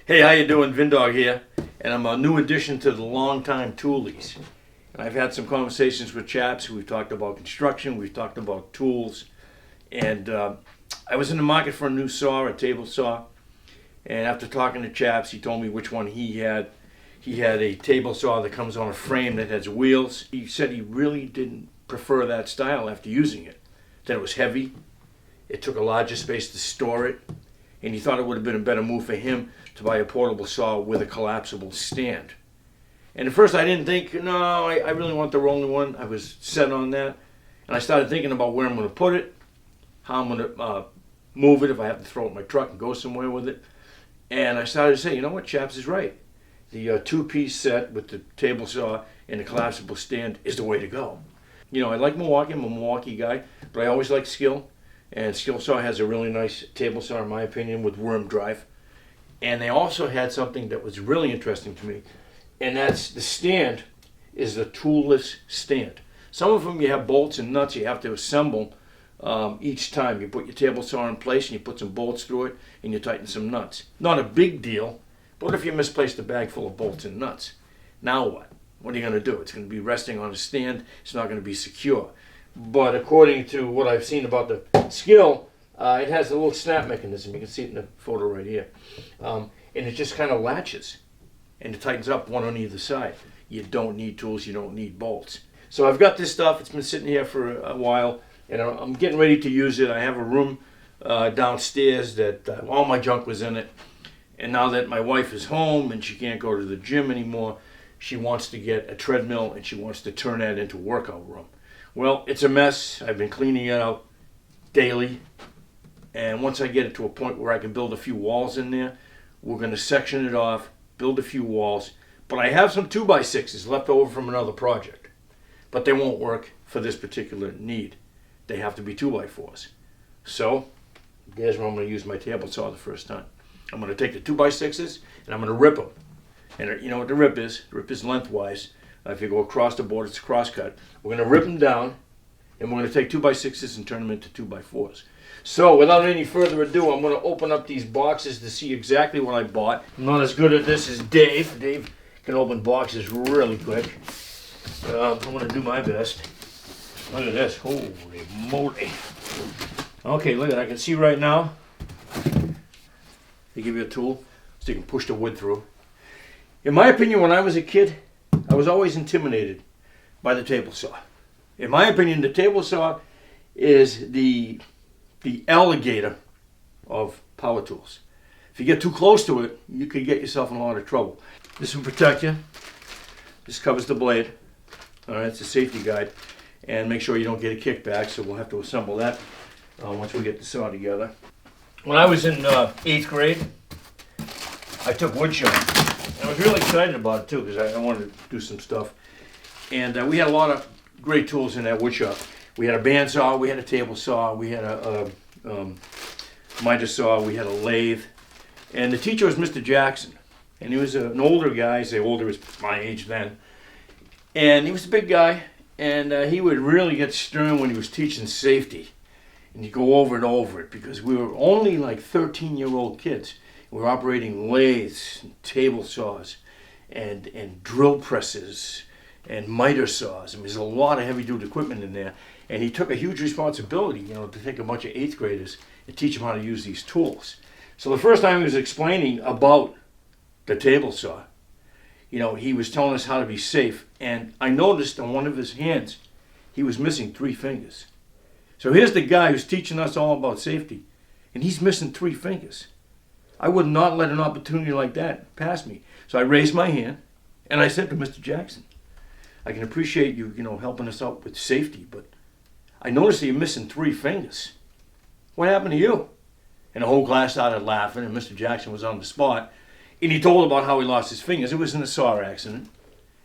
Hey, how you doing? Vindog here, and I'm a new addition to the Longtime Toolies. And I've had some conversations with chaps. We've talked about construction, we've talked about tools, and I was in the market for a new saw, a table saw. And after talking to chaps, he told me which one he had. He had a table saw that comes on a frame that has wheels. He said he really didn't prefer that style after using it. That it was heavy, it took a larger space to store it, and he thought it would have been a better move for him to buy a portable saw with a collapsible stand. And at first I didn't think, no, I really want the rolling one. I was set on that. And I started thinking about where I'm going to put it, how I'm going to move it if I have to throw it in my truck and go somewhere with it. And I started to say, you know what, Chaps is right. The two-piece set with the table saw and the collapsible stand is the way to go. You know, I like Milwaukee. I'm a Milwaukee guy, but I always like Skill. And Skill Saw has a really nice table saw, in my opinion, with worm drive. And they also had something that was really interesting to me, and that's the stand is a toolless stand. Some of them you have bolts and nuts you have to assemble each time. You put your table saw in place and you put some bolts through it and you tighten some nuts. Not a big deal, but what if you misplaced a bag full of bolts and nuts? Now what? What are you going to do? It's going to be resting on a stand. It's not going to be secure. But according to what I've seen about the Skill, it has a little snap mechanism. You can see it in the photo right here. And it just kind of latches. And it tightens up one on either side. You don't need tools. You don't need bolts. So I've got this stuff. It's been sitting here for a while. And I'm getting ready to use it. I have a room downstairs that all my junk was in it. And now that my wife is home and she can't go to the gym anymore, she wants to get a treadmill and she wants to turn that into a workout room. Well, it's a mess. I've been cleaning it out daily. And once I get it to a point where I can build a few walls in there, we're going to section it off, build a few walls. But I have some 2x6s left over from another project. But they won't work for this particular need. They have to be 2x4s. So, there's where I'm going to use my table saw the first time. I'm going to take the 2x6s and I'm going to rip them. And you know what the rip is? The rip is lengthwise. If you go across the board, it's a crosscut. We're going to rip them down, and we're going to take 2x6s and turn them into 2x4s. So, without any further ado, I'm going to open up these boxes to see exactly what I bought. I'm not as good at this as Dave. Dave can open boxes really quick. I'm going to do my best. Look at this. Holy moly. Okay, look at it. I can see right now. They give you a tool so you can push the wood through. In my opinion, when I was a kid, I was always intimidated by the table saw. In my opinion, the table saw is the alligator of power tools. If you get too close to it, you could get yourself in a lot of trouble. This will protect you. This covers the blade. All right, it's a safety guide. And make sure you don't get a kickback, so we'll have to assemble that once we get the saw together. When I was in 8th grade, I took wood shop. I was really excited about it too because I wanted to do some stuff. And we had a lot of great tools in that wood shop. We had a bandsaw, we had a table saw, we had a miter saw, we had a lathe. And the teacher was Mr. Jackson. And he was an older guy, I say older as my age then. And he was a big guy, and he would really get stern when he was teaching safety. And he'd go over and over it because we were only like 13-year-old kids. We were operating lathes, and table saws, and drill presses, and miter saws. I mean, there's a lot of heavy-duty equipment in there. And he took a huge responsibility, you know, to take a bunch of 8th graders and teach them how to use these tools. So the first time he was explaining about the table saw, you know, he was telling us how to be safe. And I noticed on one of his hands, he was missing 3 fingers. So here's the guy who's teaching us all about safety, and he's missing 3 fingers. I would not let an opportunity like that pass me. So I raised my hand, and I said to Mr. Jackson, I can appreciate you, helping us out with safety, but I noticed that you're missing 3 fingers. What happened to you? And the whole class started laughing, and Mr. Jackson was on the spot, and he told about how he lost his fingers. It was in a saw accident.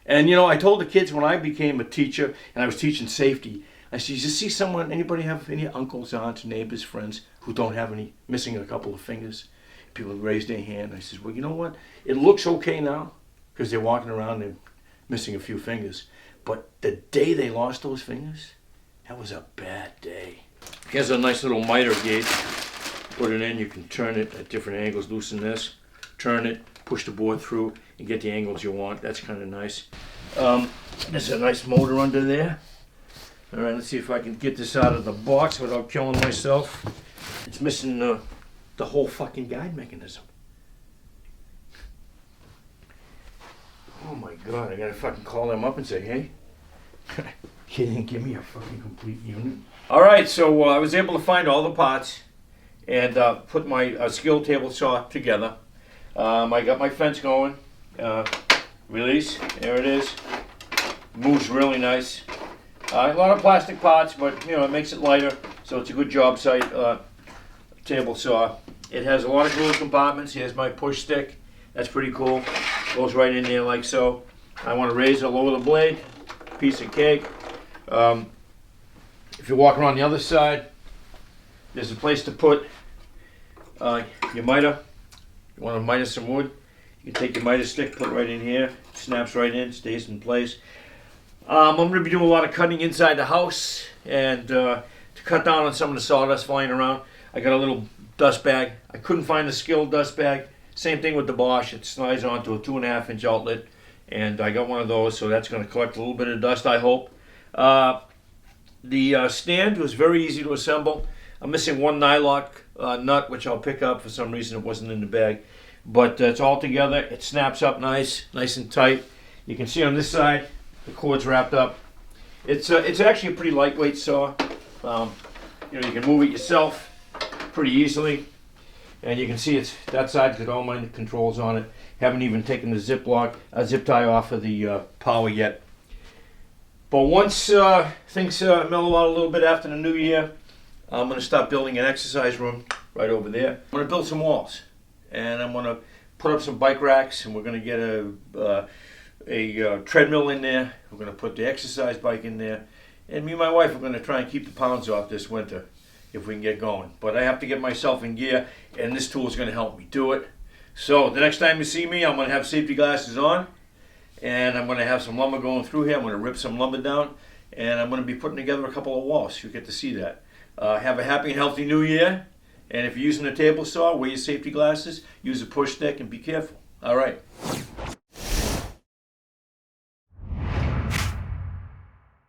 And, I told the kids when I became a teacher, and I was teaching safety, I said, you see someone, anybody have any uncles, aunts, neighbors, friends who don't have any, missing a couple of fingers? People raised their hand. I said, well, you know what? It looks okay now because they're walking around and missing a few fingers. But the day they lost those fingers, that was a bad day. Here's a nice little miter gauge. Put it in, you can turn it at different angles, loosen this, turn it, push the board through, and get the angles you want. That's kind of nice. There's a nice motor under there. All right, let's see if I can get this out of the box without killing myself. It's missing the whole fucking guide mechanism. Oh my God, I gotta fucking call them up and say, hey, you didn't give me a fucking complete unit. All right, so I was able to find all the parts and put my skill table saw together. I got my fence going. Release, there it is. Moves really nice. A lot of plastic parts, but you know, it makes it lighter, so it's a good job site table saw. It has a lot of little compartments. Here's my push stick. That's pretty cool. Goes right in there like so. I want to raise or lower the blade. Piece of cake. If you're walking around the other side, there's a place to put your miter. You want to miter some wood, you can take your miter stick, put it right in here. It snaps right in, stays in place. I'm going to be doing a lot of cutting inside the house, and to cut down on some of the sawdust flying around, I got a little dust bag. I couldn't find a skilled dust bag. Same thing with the Bosch. It slides onto a 2.5 inch outlet, and I got one of those, so that's going to collect a little bit of dust, I hope. The stand was very easy to assemble. I'm missing one nylock nut, which I'll pick up. For some reason it wasn't in the bag. But it's all together. It snaps up nice and tight. You can see on this side, the cord's wrapped up. It's actually a pretty lightweight saw. You can move it yourself pretty easily. And you can see it's that side's got all my controls on it. Haven't even taken the zip tie off of the power yet. But once things mellow out a little bit after the new year, I'm going to start building an exercise room right over there. I'm going to build some walls, and I'm going to put up some bike racks, and we're going to get a treadmill in there. We're going to put the exercise bike in there, and me and my wife are going to try and keep the pounds off this winter if we can get going. But I have to get myself in gear, and this tool is going to help me do it. So the next time you see me, I'm going to have safety glasses on, and I'm going to have some lumber going through here. I'm going to rip some lumber down, and I'm going to be putting together a couple of walls. You get to see that. Have a happy and healthy new year. And if you're using a table saw, wear your safety glasses, use a push stick, and be careful. All right.